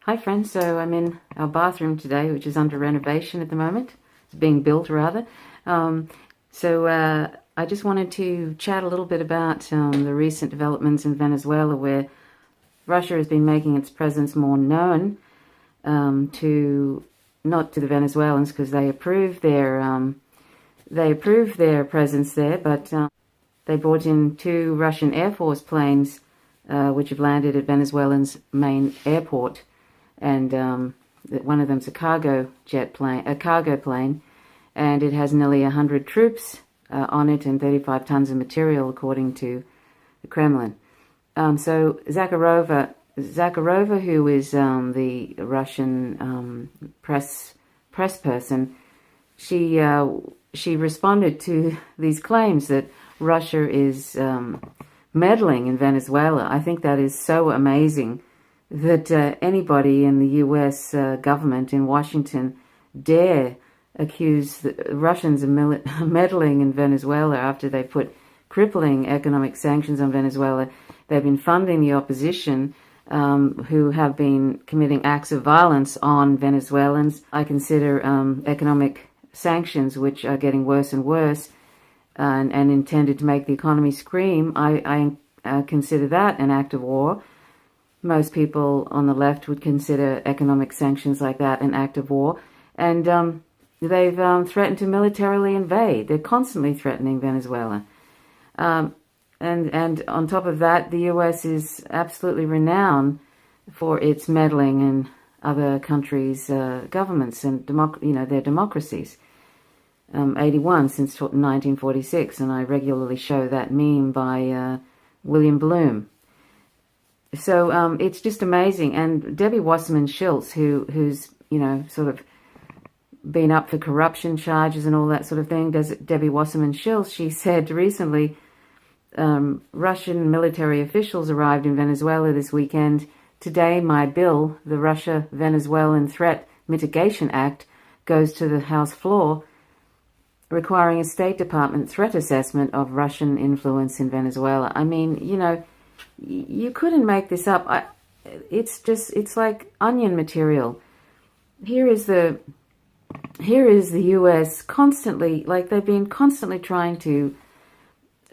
Hi friends, so I'm in our bathroom today, which is under renovation at the moment. It's being built rather. I just wanted to chat a little bit about the recent developments in Venezuela, where Russia has been making its presence more known to not to the Venezuelans because they approve their presence there, but they brought in two Russian Air Force planes which have landed at Venezuela's main airport. And one of them's a cargo plane, and it has nearly 100 troops on it and 35 tons of material, according to the Kremlin. So Zakharova, who is the Russian press person, she responded to these claims that Russia is meddling in Venezuela. I think that is so amazing that anybody in the U.S. government in Washington dare accuse the Russians of meddling in Venezuela after they put crippling economic sanctions on Venezuela. They've been funding the opposition who have been committing acts of violence on Venezuelans. I consider economic sanctions, which are getting worse and worse and intended to make the economy scream, I consider that an act of war. Most people on the left would consider economic sanctions like that an act of war. And they've threatened to militarily invade. They're constantly threatening Venezuela. And on top of that, the US is absolutely renowned for its meddling in other countries' governments and their democracies. 81 since 1946, and I regularly show that meme by William Bloom. So it's just amazing. And Debbie Wasserman-Schultz, who's sort of been up for corruption charges and all that sort of thing, Debbie Wasserman-Schultz, she said recently, Russian military officials arrived in Venezuela this weekend. Today, my bill, the Russia-Venezuelan Threat Mitigation Act, goes to the House floor, requiring a State Department threat assessment of Russian influence in Venezuela. I mean, you couldn't make this up. It's like onion material. Here is the U.S. constantly, like they've been constantly trying to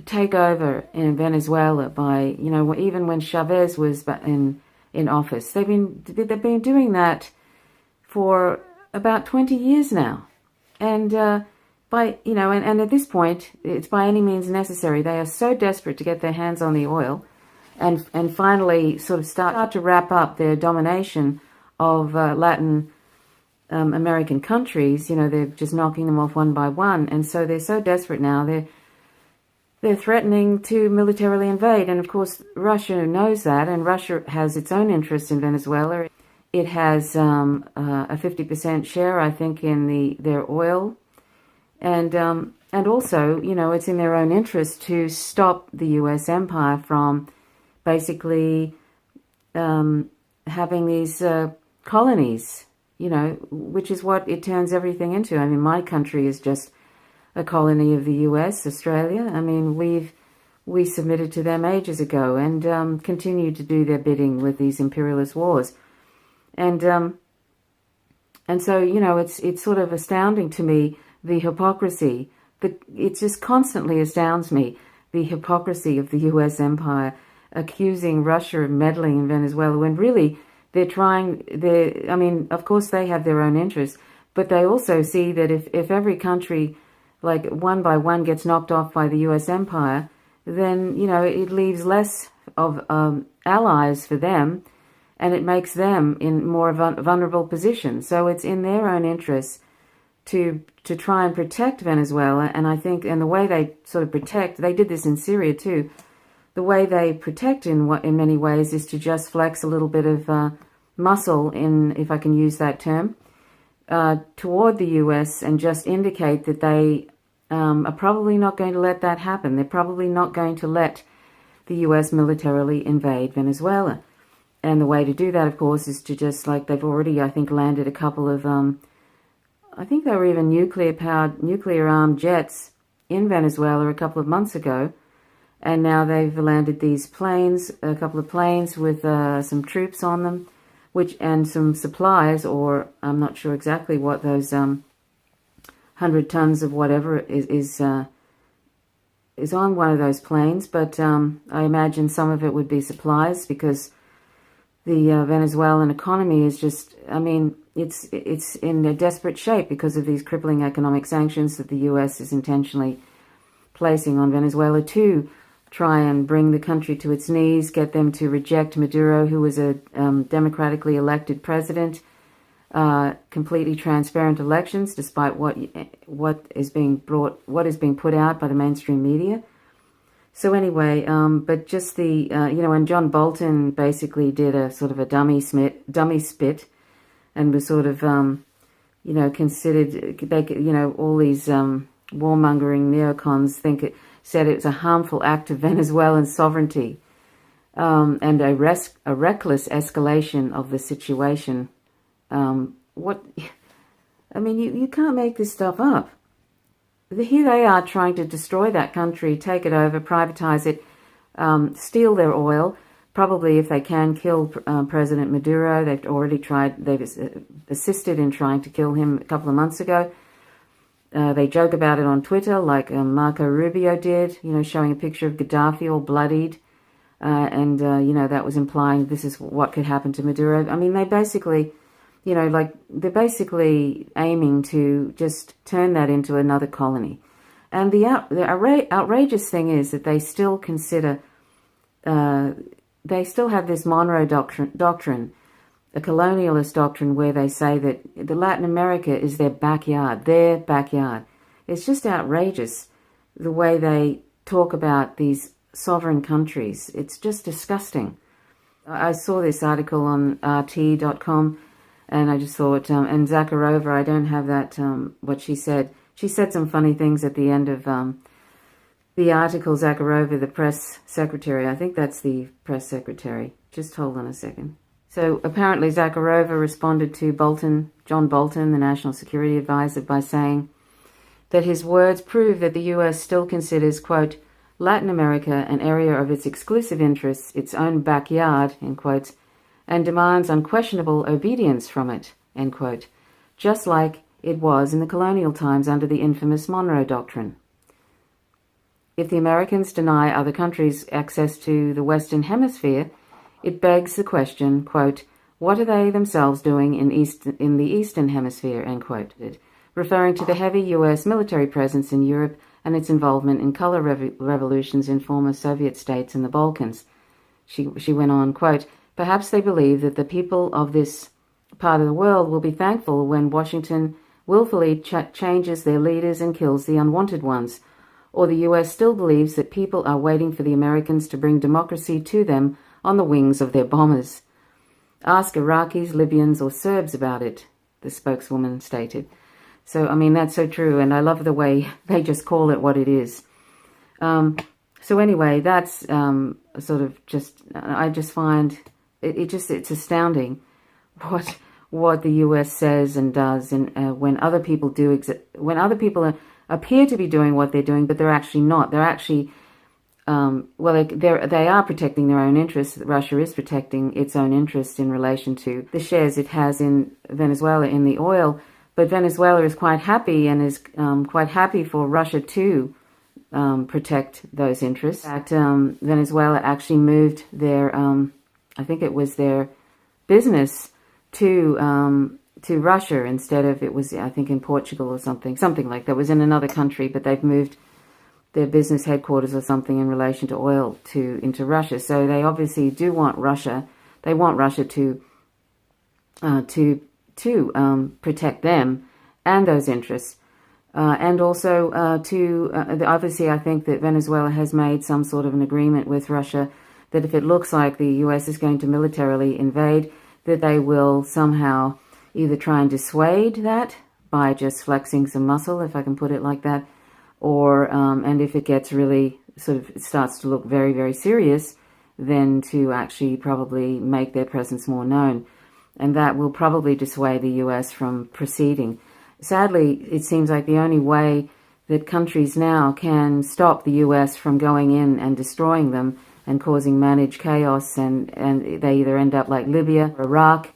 take over in Venezuela by, even when Chavez was in office. They've been doing that for about 20 years now, and and at this point, it's by any means necessary. They are so desperate to get their hands on the oil, and finally sort of start to wrap up their domination of Latin American countries. They're just knocking them off one by one, and so they're so desperate now. They're threatening to militarily invade, and of course Russia knows that, and Russia has its own interests in Venezuela. It has a 50% share, I think, in their oil, and also, it's in their own interest to stop the U.S. empire from basically having these colonies, which is what it turns everything into. I mean, my country is just a colony of the U.S., Australia. I mean, we submitted to them ages ago and continue to do their bidding with these imperialist wars. And so, it's sort of astounding to me, the hypocrisy. It just constantly astounds me, the hypocrisy of the U.S. empire accusing Russia of meddling in Venezuela, when really of course they have their own interests, but they also see that if every country, like one by one, gets knocked off by the U.S. empire, then, it leaves less of allies for them, and it makes them in more vulnerable positions. So it's in their own interests to try and protect Venezuela, and I think, and the way they sort of protect, they did this in Syria too. The way they protect in many ways is to just flex a little bit of muscle, if I can use that term, toward the U.S. and just indicate that they are probably not going to let that happen. They're probably not going to let the U.S. militarily invade Venezuela. And the way to do that, of course, is to just, like they've already, I think, landed a couple of, I think they were even nuclear-armed jets in Venezuela a couple of months ago. And now they've landed these planes, a couple of planes with some troops on them. and some supplies, or I'm not sure exactly what those 100 tons of whatever is on one of those planes, but I imagine some of it would be supplies, because the Venezuelan economy is just, I mean, it's in a desperate shape because of these crippling economic sanctions that the US is intentionally placing on Venezuela to try and bring the country to its knees, get them to reject Maduro, who was a democratically elected president, completely transparent elections, despite what is being put out by the mainstream media. So anyway, but just the and John Bolton basically did a sort of a dummy spit, and was sort of considered, all these warmongering neocons said it was a harmful act of Venezuelan sovereignty, and a reckless escalation of the situation. You can't make this stuff up. Here they are trying to destroy that country, take it over, privatize it, steal their oil, probably, if they can, kill President Maduro. They've assisted in trying to kill him a couple of months ago. They joke about it on Twitter, like Marco Rubio did, showing a picture of Gaddafi all bloodied, and that was implying this is what could happen to Maduro. I mean, they basically, they're basically aiming to just turn that into another colony. And the outrageous thing is that they still consider, they still have this Monroe doctrine, a colonialist doctrine, where they say that Latin America is their backyard. It's just outrageous the way they talk about these sovereign countries. It's just disgusting. I saw this article on RT.com, and I just thought, and Zakharova, I don't have that, what she said. She said some funny things at the end of the article. Zakharova, the press secretary, I think that's the press secretary. Just hold on a second. So apparently Zakharova responded to John Bolton, the National Security Advisor, by saying that his words prove that the US still considers, quote, Latin America an area of its exclusive interests, its own backyard, end quotes, and demands unquestionable obedience from it, end quote, just like it was in the colonial times under the infamous Monroe Doctrine. If the Americans deny other countries access to the Western Hemisphere, it begs the question, quote, what are they themselves doing in the Eastern Hemisphere, end quote, referring to the heavy US military presence in Europe and its involvement in color revolutions in former Soviet states in the Balkans. She went on, quote, perhaps they believe that the people of this part of the world will be thankful when Washington willfully changes their leaders and kills the unwanted ones, or the US still believes that people are waiting for the Americans to bring democracy to them on the wings of their bombers. Ask Iraqis, Libyans, or Serbs about it, the spokeswoman stated. So, I mean, that's so true, and I love the way they just call it what it is. So anyway, that's sort of just, I just find, it's astounding what the US says and does, and when other people appear to be doing what they're doing, but they're actually not. They're actually they are protecting their own interests. Russia is protecting its own interests in relation to the shares it has in Venezuela in the oil. But Venezuela is quite happy, and is quite happy for Russia to protect those interests. In fact, Venezuela actually moved their, I think it was their business to Russia instead of, it was, I think, in Portugal or something like that. It was in another country, but they've moved their business headquarters or something in relation to oil into Russia. So they obviously do want Russia. They want Russia to protect them and those interests, and also obviously I think that Venezuela has made some sort of an agreement with Russia that if it looks like the US is going to militarily invade, that they will somehow either try and dissuade that by just flexing some muscle, if I can put it like that, or and if it gets really sort of, it starts to look very, very serious, then to actually probably make their presence more known. And that will probably dissuade the US from proceeding. Sadly, it seems like the only way that countries now can stop the US from going in and destroying them and causing managed chaos, and they either end up like Libya, or Iraq,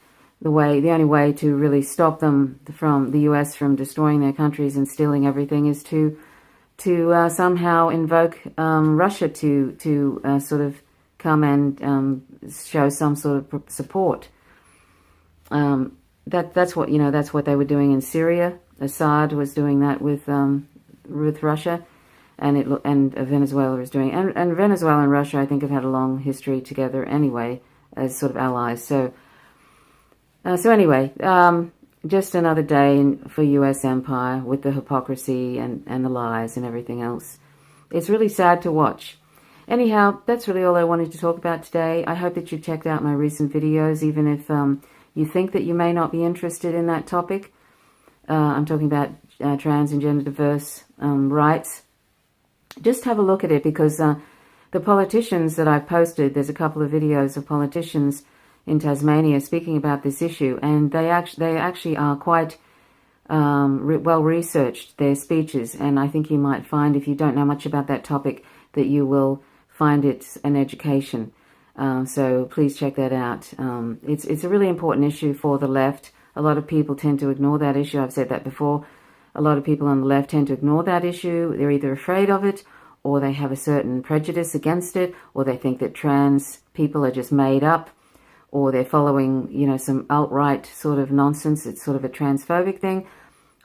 the only way to really stop them from the US from destroying their countries and stealing everything is to somehow invoke Russia to sort of come and show some sort of support. That's what that's what they were doing in Syria. Assad was doing that with Russia, and Venezuela is doing, and Venezuela and Russia, I think, have had a long history together anyway as sort of allies. So anyway, just another day for U.S. empire with the hypocrisy and the lies and everything else. It's really sad to watch. Anyhow, that's really all I wanted to talk about today. I hope that you checked out my recent videos, even if you think that you may not be interested in that topic. I'm talking about trans and gender diverse rights. Just have a look at it, because the politicians that I've posted, there's a couple of videos of politicians in Tasmania speaking about this issue, and they actually are quite well researched, their speeches, and I think you might find, if you don't know much about that topic, that you will find it an education. So please check that out. It's a really important issue for the left. A lot of people tend to ignore that issue. I've said that before. A lot of people on the left tend to ignore that issue. They're either afraid of it, or they have a certain prejudice against it, or they think that trans people are just made up, or they're following, some alt-right sort of nonsense. It's sort of a transphobic thing,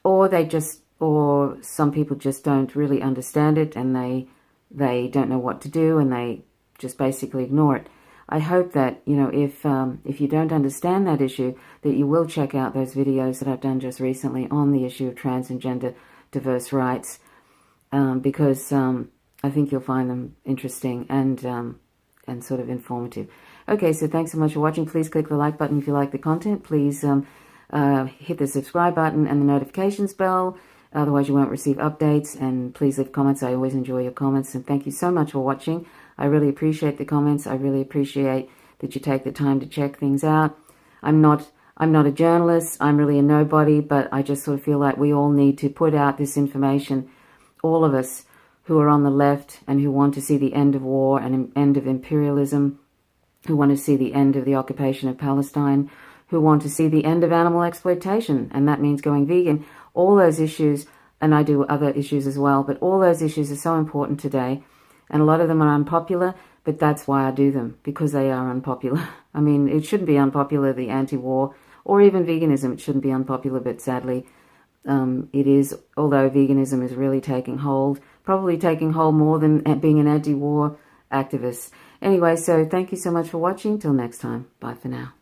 or some people just don't really understand it, and they don't know what to do, and they just basically ignore it. I hope that, if you don't understand that issue, that you will check out those videos that I've done just recently on the issue of trans and gender diverse rights, because I think you'll find them interesting and sort of informative. Okay, so thanks so much for watching. Please click the like button if you like the content. Please hit the subscribe button and the notifications bell. Otherwise, you won't receive updates. And please leave comments. I always enjoy your comments. And thank you so much for watching. I really appreciate the comments. I really appreciate that you take the time to check things out. I'm not a journalist. I'm really a nobody, but I just sort of feel like we all need to put out this information. All of us who are on the left and who want to see the end of war and end of imperialism, who want to see the end of the occupation of Palestine, who want to see the end of animal exploitation, and that means going vegan. All those issues, and I do other issues as well, but all those issues are so important today. And a lot of them are unpopular, but that's why I do them, because they are unpopular. I mean, it shouldn't be unpopular, the anti-war, or even veganism. It shouldn't be unpopular, but sadly, it is, although veganism is really taking hold, probably taking hold more than being an anti-war activist. Anyway, so thank you so much for watching. Till next time. Bye for now.